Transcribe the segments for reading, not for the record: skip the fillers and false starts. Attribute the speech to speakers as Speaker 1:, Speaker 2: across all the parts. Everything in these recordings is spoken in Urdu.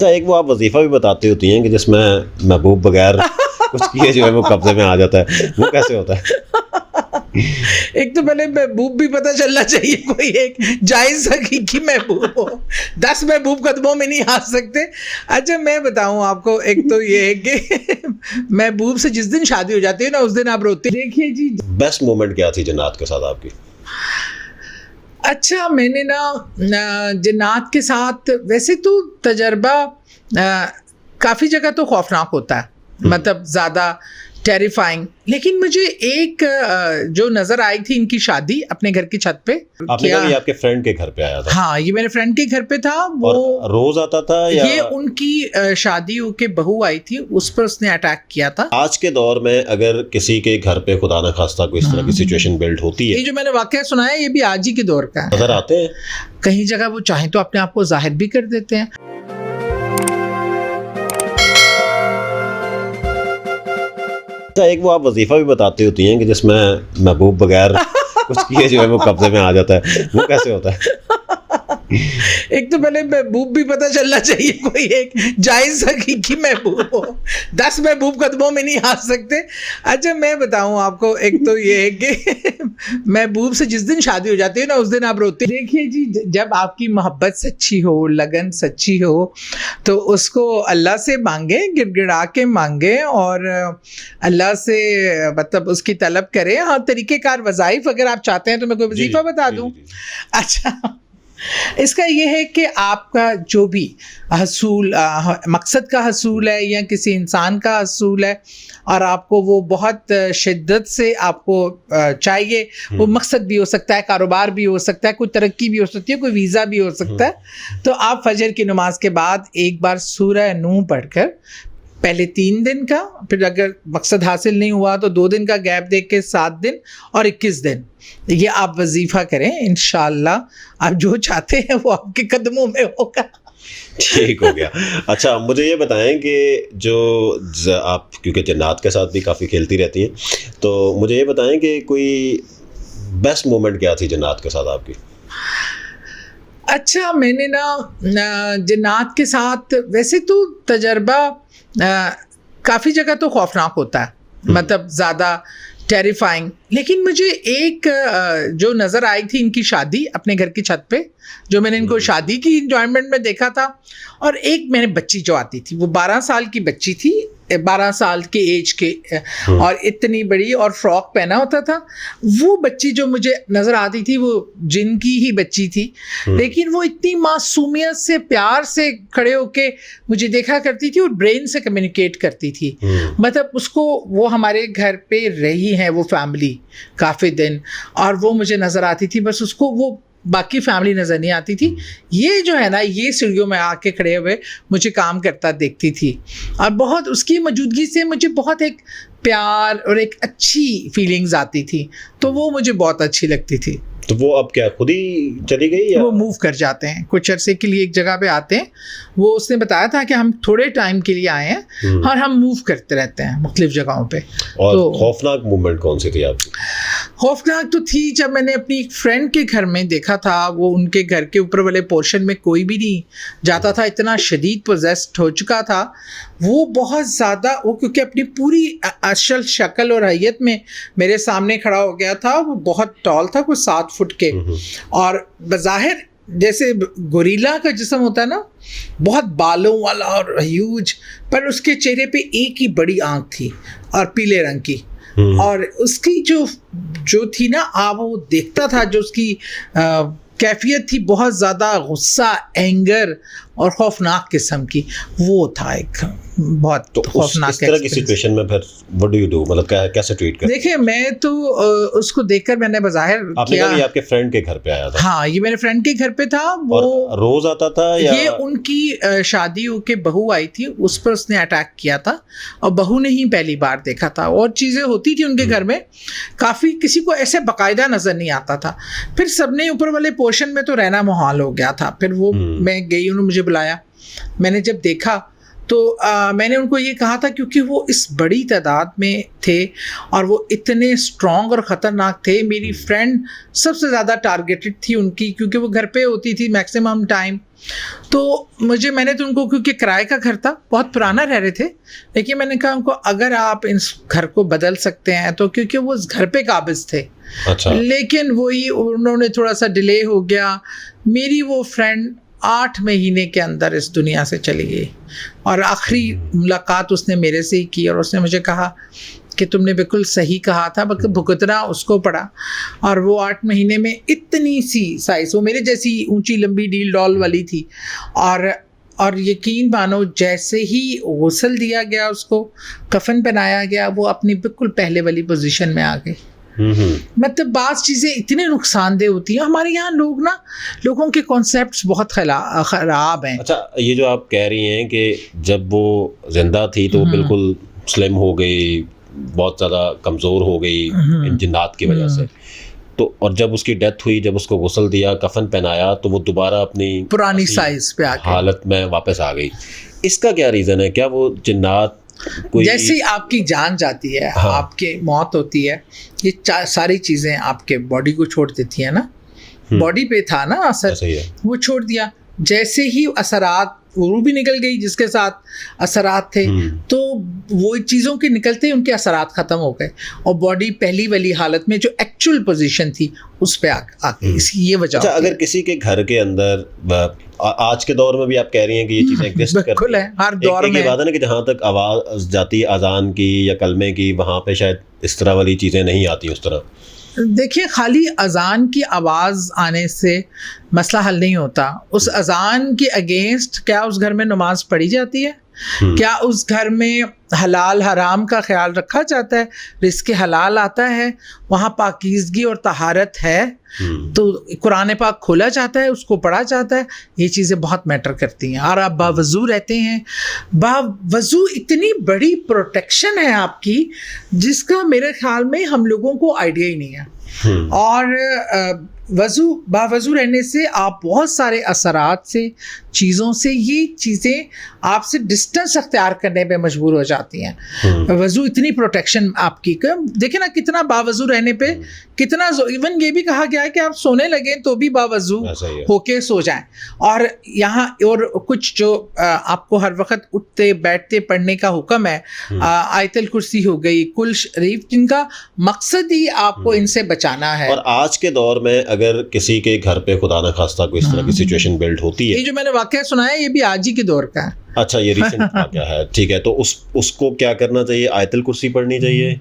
Speaker 1: اچھا، ایک وہ آپ وظیفہ بھی بتاتی ہوتی ہیں کہ جس میں محبوب بغیر کچھ کیے جو ہے وہ قبضے میں آ جاتا ہے، وہ کیسے ہوتا ہے؟
Speaker 2: ایک تو پہلے محبوب بھی پتہ چلنا چاہیے، کوئی ایک جائز حقیقی محبوب ہو، 10 محبوب قدموں میں نہیں آ سکتے۔ اچھا میں بتاؤں آپ کو، ایک تو یہ ہے کہ محبوب سے جس دن شادی ہو جاتی ہے نا اس دن آپ روتے۔ دیکھیے جی،
Speaker 1: بیسٹ مومنٹ کیا تھی جنات کے ساتھ آپ کی؟
Speaker 2: اچھا میں نے نا جنات کے ساتھ ویسے تو تجربہ کافی جگہ تو خوفناک ہوتا ہے، مطلب زیادہ ٹیریفائنگ، لیکن مجھے ایک جو نظر آئی تھی ان کی شادی اپنے گھر کی چھت پہ۔
Speaker 1: آپ نے کہا یہ آپ کے فرینڈ کے گھر پہ آیا تھا؟
Speaker 2: ہاں، یہ میرے فرینڈ کے گھر پہ تھا۔ وہ
Speaker 1: روز آتا تھا یا
Speaker 2: یہ ان کی شادی ہو کے بہو آئی تھی، اس پر اس نے اٹیک کیا تھا۔
Speaker 1: آج کے دور میں اگر کسی کے گھر پہ خدا نہ خواستہ کوئی اس طرح کی سچویشن بلڈ ہوتی ہے،
Speaker 2: یہ جو میں نے واقعہ سنایا یہ بھی آج ہی کے دور کا ہے۔
Speaker 1: نظر آتے ہیں
Speaker 2: کہیں جگہ وہ چاہیں تو اپنے آپ کو ظاہر بھی کر دیتے ہیں۔
Speaker 1: ایک وہ آپ وظیفہ بھی بتاتی ہوتی ہیں کہ جس میں محبوب بغیر کچھ کیے جو ہے وہ قبضے میں آ جاتا ہے، وہ کیسے ہوتا ہے؟
Speaker 2: ایک تو پہلے محبوب بھی پتہ چلنا چاہیے، کوئی ایک جائز حقیقی محبوب ہو، 10 محبوب قدموں میں نہیں آ سکتے۔ اچھا میں بتاؤں آپ کو، ایک تو یہ ہے کہ محبوب سے جس دن شادی ہو جاتی ہے نا اس دن آپ روتے۔ دیکھیے جی، جب آپ کی محبت سچی ہو، لگن سچی ہو، تو اس کو اللہ سے مانگیں، گڑ گڑا کے مانگیں اور اللہ سے مطلب اس کی طلب کریں۔ ہاں، طریقہ کار وظائف اگر آپ چاہتے ہیں تو میں کوئی وظیفہ بتا دوں۔ اچھا، اس کا یہ ہے کہ آپ کا جو بھی حصول مقصد کا حصول ہے یا کسی انسان کا حصول ہے اور آپ کو وہ بہت شدت سے آپ کو چاہیے، وہ مقصد بھی ہو سکتا ہے، کاروبار بھی ہو سکتا ہے، کوئی ترقی بھی ہو سکتی ہے، کوئی ویزا بھی ہو سکتا ہے، تو آپ فجر کی نماز کے بعد ایک بار سورہ نوح پڑھ کر پہلے 3 دن کا، پھر اگر مقصد حاصل نہیں ہوا تو 2 دن کا گیپ دے کے 7 دن اور 21 دن یہ آپ وظیفہ کریں، انشاءاللہ آپ جو چاہتے ہیں وہ آپ کے قدموں میں ہوگا۔
Speaker 1: ٹھیک ہو گیا۔ اچھا مجھے یہ بتائیں کہ جو آپ کیونکہ جنات کے ساتھ بھی کافی کھیلتی رہتی ہیں، تو مجھے یہ بتائیں کہ کوئی بیسٹ مومنٹ کیا تھی جنات کے ساتھ آپ کی؟
Speaker 2: اچھا میں نے نا جنات کے ساتھ ویسے تو تجربہ کافی جگہ تو خوفناک ہوتا ہے، مطلب زیادہ ٹیریفائنگ، لیکن مجھے ایک جو نظر آئی تھی ان کی شادی اپنے گھر کی چھت پہ، جو میں نے ان کو شادی کی انجوائمنٹ میں دیکھا تھا، اور ایک میں نے بچی جو آتی تھی، وہ 12 سال کی بچی تھی، 12 سال کے ایج کے، اور اتنی بڑی، اور فراک پہنا ہوتا تھا۔ وہ بچی جو مجھے نظر آتی تھی وہ جن کی ہی بچی تھی، لیکن وہ اتنی معصومیت سے پیار سے کھڑے ہو کے مجھے دیکھا کرتی تھی اور برین سے کمیونیکیٹ کرتی تھی۔ مطلب اس کو، وہ ہمارے گھر پہ رہی ہیں وہ فیملی کافی دن، اور وہ مجھے نظر آتی تھی، بس اس کو وہ باقی فیملی نظر نہیں آتی تھی۔ یہ جو ہے نا، یہ سیڑھیوں میں آ کے کھڑے ہوئے مجھے کام کرتا دیکھتی تھی، اور بہت اس کی موجودگی سے مجھے بہت ایک پیار اور ایک اچھی فیلنگز آتی تھی، تو وہ مجھے بہت اچھی لگتی تھی۔
Speaker 1: تو وہ اب کیا خود ہی چلی گئی یا
Speaker 2: وہ موو کر جاتے ہیں، کچھ عرصے کے لیے ایک جگہ پہ آتے ہیں۔ وہ اس نے بتایا تھا کہ ہم تھوڑے ٹائم کے لیے آئے ہیں اور ہم موو کرتے رہتے ہیں مختلف جگہوں پہ۔
Speaker 1: اور خوفناک مومنٹ کون سی تھی آپ کی؟
Speaker 2: خوفناک تو تھی جب میں نے اپنی ایک فرینڈ کے گھر میں دیکھا تھا، وہ ان کے گھر کے اوپر والے پورشن میں کوئی بھی نہیں جاتا تھا، اتنا شدید پوزیسڈ ہو چکا تھا وہ، بہت زیادہ، وہ کیونکہ اپنی پوری اصل شکل اور حیت میں میرے سامنے کھڑا ہو گیا تھا۔ وہ بہت ٹال تھا، کوئی 7 فٹ کے، اور بظاہر جیسے گوریلا کا جسم ہوتا ہے نا، بہت بالوں والا اور ہیوج، پر اس کے چہرے پہ ایک ہی بڑی آنکھ تھی اور پیلے رنگ کی، اور اس کی جو تھی نا، وہ دیکھتا تھا، جو اس کی کیفیت تھی بہت زیادہ غصہ، اینگر اور خوفناک قسم کی، وہ تھا ایک بہت خوفناک۔
Speaker 1: اس طرح کی سچویشن میں پھر what do you do؟ مطلب کیسے ٹریٹ کرتے؟
Speaker 2: دیکھیں میں تو اس کو دیکھ کر میں نے بظاہر
Speaker 1: کیا، یہ آپ کے فرینڈ کے گھر پہ آیا تھا؟
Speaker 2: ہاں، یہ میرے فرینڈ کے گھر پہ تھا۔ وہ
Speaker 1: روز آتا تھا یا
Speaker 2: یہ ان کی شادی ہو کے بہو آئی تھی، اس پر اس نے اٹیک کیا تھا، اور بہو نے ہی پہلی بار دیکھا تھا، اور چیزیں ہوتی تھی ان کے گھر میں کافی، کسی کو ایسے باقاعدہ نظر نہیں آتا تھا۔ پھر سب نے اوپر والے پورشن میں تو رہنا محال ہو گیا تھا، پھر وہ میں گئی، انہوں نے مجھے بلایا، میں نے جب دیکھا تو میں نے ان کو یہ کہا تھا کیونکہ وہ اس بڑی تعداد میں تھے اور وہ اتنے اسٹرانگ اور خطرناک تھے. میری فرینڈ سب سے زیادہ ٹارگیٹڈ تھی ان کی, کیونکہ وہ گھر پہ ہوتی تھی میکسیمم ٹائم. تو میں نے تو ان کو, کیونکہ کرائے کا گھر تھا, بہت پرانا رہ رہے تھے, لیکن میں نے کہا ان کو اگر آپ اس گھر کو بدل سکتے ہیں تو, کیونکہ وہ اس گھر پہ قابض تھے.
Speaker 1: اچھا.
Speaker 2: لیکن وہی انہوں نے تھوڑا سا ڈیلے ہو گیا. میری وہ فرینڈ 8 مہینے کے اندر اس دنیا سے چلی گئی, اور آخری ملاقات اس نے میرے سے ہی کی, اور اس نے مجھے کہا کہ تم نے بالکل صحیح کہا تھا, بلکہ بھگتنا اس کو پڑا. اور وہ 8 مہینے میں اتنی سی سائز, وہ میرے جیسی اونچی لمبی ڈیل ڈال والی تھی, اور یقین مانو جیسے ہی غسل دیا گیا, اس کو کفن پہنایا گیا, وہ اپنی بالکل پہلے والی پوزیشن میں آ گئی. مطلب بعض چیزیں اتنے نقصان دہ ہوتی ہیں. ہمارے یہاں لوگوں کے کانسیپٹس بہت خراب ہیں.
Speaker 1: اچھا, یہ جو آپ کہہ رہی ہیں کہ جب وہ زندہ تھی تو وہ بالکل سلم ہو گئی, بہت زیادہ کمزور ہو گئی ان جنات کی وجہ سے, تو اور جب اس کی ڈیتھ ہوئی, جب اس کو غسل دیا, کفن پہنایا, تو وہ دوبارہ اپنی
Speaker 2: پرانی سائز پہ
Speaker 1: حالت میں واپس آ گئی. اس کا کیا ریزن ہے؟ کیا وہ جنات
Speaker 2: جیسے آپ کی جان جاتی ہے, آپ کی موت ہوتی ہے, یہ ساری چیزیں آپ کے باڈی کو چھوڑ دیتی ہیں نا, باڈی پہ تھا نا اثر, وہ چھوڑ دیا. جیسے ہی اثرات, روح بھی نکل گئی جس کے ساتھ اثرات تھے, تو وہ چیزوں کے نکلتے ان کے اثرات ختم ہو گئے, اور باڈی پہلی والی حالت میں جو ایکچوئل پوزیشن تھی اس پہ آ گئی. اس کی یہ وجہ.
Speaker 1: اگر کسی کے گھر کے اندر, آج کے دور میں بھی آپ کہہ رہی ہیں کہ یہ چیزیں ایگزسٹ کرتی ہیں,
Speaker 2: ہر دور میں
Speaker 1: بات ہے نا کہ جہاں تک آواز جاتی اذان کی یا کلمے کی, وہاں پہ شاید اس طرح والی چیزیں نہیں آتی اس طرح.
Speaker 2: دیکھیے, خالی اذان کی آواز آنے سے مسئلہ حل نہیں ہوتا. اس اذان کے اگینسٹ کیا اس گھر میں نماز پڑھی جاتی ہے؟ کیا اس گھر میں حلال حرام کا خیال رکھا جاتا ہے, رزق حلال آتا ہے, وہاں پاکیزگی اور طہارت ہے, تو قرآن پاک کھولا جاتا ہے, اس کو پڑھا جاتا ہے. یہ چیزیں بہت میٹر کرتی ہیں. اور آپ باوضو رہتے ہیں, باوضو اتنی بڑی پروٹیکشن ہے آپ کی, جس کا میرے خیال میں ہم لوگوں کو آئیڈیا ہی نہیں ہے. اور باوضو رہنے سے آپ بہت سارے اثرات سے, چیزوں سے, یہ چیزیں آپ سے ڈسٹنس اختیار کرنے پہ مجبور ہو جاتی ہیں. وضو اتنی پروٹیکشن آپ کی, دیکھیں نا کتنا باوضو رہنے پہ کتنا, ایون یہ بھی کہا گیا ہے کہ آپ سونے لگیں تو بھی باوضو ہو کے سو جائیں. اور یہاں اور کچھ جو آپ کو ہر وقت اٹھتے بیٹھتے پڑھنے کا حکم ہے, آیت الکرسی ہو گئی, کل شریف, جن کا مقصد ہی آپ کو ان سے بچانا ہے.
Speaker 1: اور آج کے دور میں اگر کسی کے گھر پہ خدا نہ خواستہ کوئی اس طرح کی سچویشن بلڈ ہوتی ہے,
Speaker 2: یہ جو میں نے واقعہ سنایا یہ بھی آج ہی کے دور کا ہے.
Speaker 1: اچھا, یہ ریسنٹ واقعہ ہے, ٹھیک ہے. تو اس کو کیا کرنا چاہیے؟ آیت الکرسی پڑھنی چاہیے,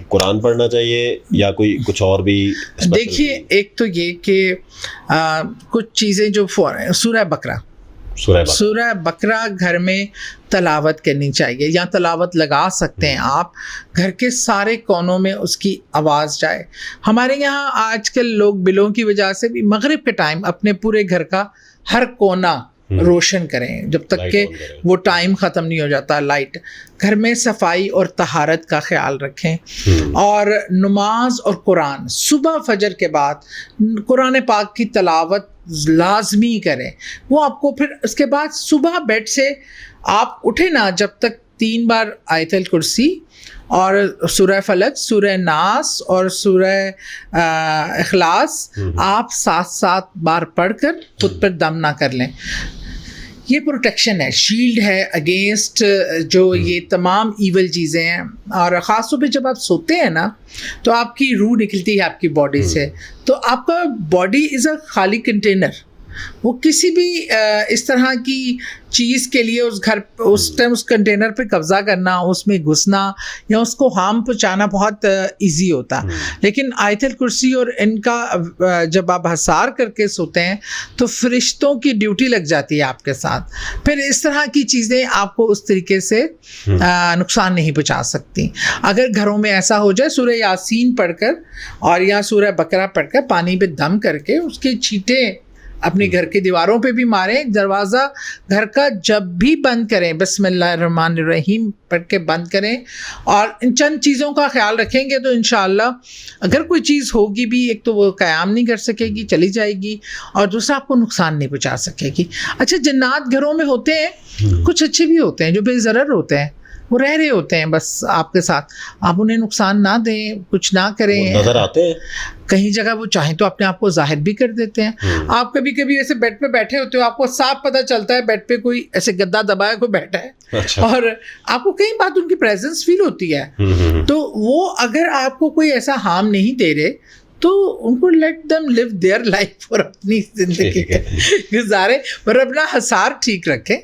Speaker 1: قرآن پڑھنا چاہیے, یا کوئی کچھ اور بھی؟
Speaker 2: دیکھیے, ایک تو یہ کہ کچھ چیزیں جو سورہ بقرہ گھر میں تلاوت کرنی چاہیے, یا تلاوت لگا سکتے ہیں آپ, گھر کے سارے کونوں میں اس کی آواز جائے. ہمارے یہاں آج کل لوگ بلوں کی وجہ سے بھی مغرب کے ٹائم اپنے پورے گھر کا ہر کونا روشن کریں جب تک کہ وہ ٹائم ختم نہیں ہو جاتا. لائٹ, گھر میں صفائی اور طہارت کا خیال رکھیں, اور نماز اور قرآن صبح فجر کے بعد قرآن پاک کی تلاوت لازمی کریں. وہ آپ کو پھر اس کے بعد صبح بیڈ سے آپ اٹھے نا, جب تک 3 بار آیت الکرسی اور سورہ فلق, سورہ ناس اور سورہ اخلاص آپ 7 بار پڑھ کر خود پر دم نہ کر لیں. یہ پروٹیکشن ہے, شیلڈ ہے اگینسٹ جو یہ تمام ایول چیزیں ہیں. اور خاص طور پہ جب آپ سوتے ہیں نا, تو آپ کی روح نکلتی ہے آپ کی باڈی سے, تو آپ کا باڈی از اے خالی کنٹینر. وہ کسی بھی اس طرح کی چیز کے لیے اس ٹائم اس کنٹینر پہ قبضہ کرنا, اس میں گھسنا یا اس کو ہارم پہنچانا بہت ایزی ہوتا. لیکن آیت الکرسی اور ان کا جب آپ حصار کر کے سوتے ہیں تو فرشتوں کی ڈیوٹی لگ جاتی ہے آپ کے ساتھ. پھر اس طرح کی چیزیں آپ کو اس طریقے سے نقصان نہیں پہنچا سکتی. اگر گھروں میں ایسا ہو جائے, سورہ یاسین پڑھ کر اور یا سورہ بقرہ پڑھ کر پانی پہ دم کر کے اس کے چھینٹے اپنے گھر کی دیواروں پہ بھی ماریں. دروازہ گھر کا جب بھی بند کریں بسم اللہ الرحمن الرحیم پڑھ کے بند کریں, اور ان چند چیزوں کا خیال رکھیں گے تو انشاءاللہ اگر کوئی چیز ہوگی بھی, ایک تو وہ قیام نہیں کر سکے گی, چلی جائے گی, اور دوسرا آپ کو نقصان نہیں پہنچا سکے گی. اچھا, جنات گھروں میں ہوتے ہیں کچھ اچھے بھی ہوتے ہیں جو بے ضرر ہوتے ہیں, وہ رہ رہے ہوتے ہیں بس آپ کے ساتھ, آپ انہیں نقصان نہ دیں, کچھ نہ کریں.
Speaker 1: نظر آتے ہیں
Speaker 2: کہیں جگہ وہ چاہیں تو اپنے آپ کو ظاہر بھی کر دیتے ہیں. آپ کبھی کبھی ایسے بیڈ پہ بیٹھے ہوتے ہو, آپ کو صاف پتہ چلتا ہے بیڈ پہ کوئی ایسے گدا دبایا کوئی بیٹھا ہے, اور آپ کو کئی بات ان کی پریزنس فیل ہوتی ہے, تو وہ اگر آپ کو کوئی ایسا ہارم نہیں دے رہے تو ان کو let them live their life, اور اپنی زندگی گزارے, پر اپنا حسار ٹھیک رکھیں.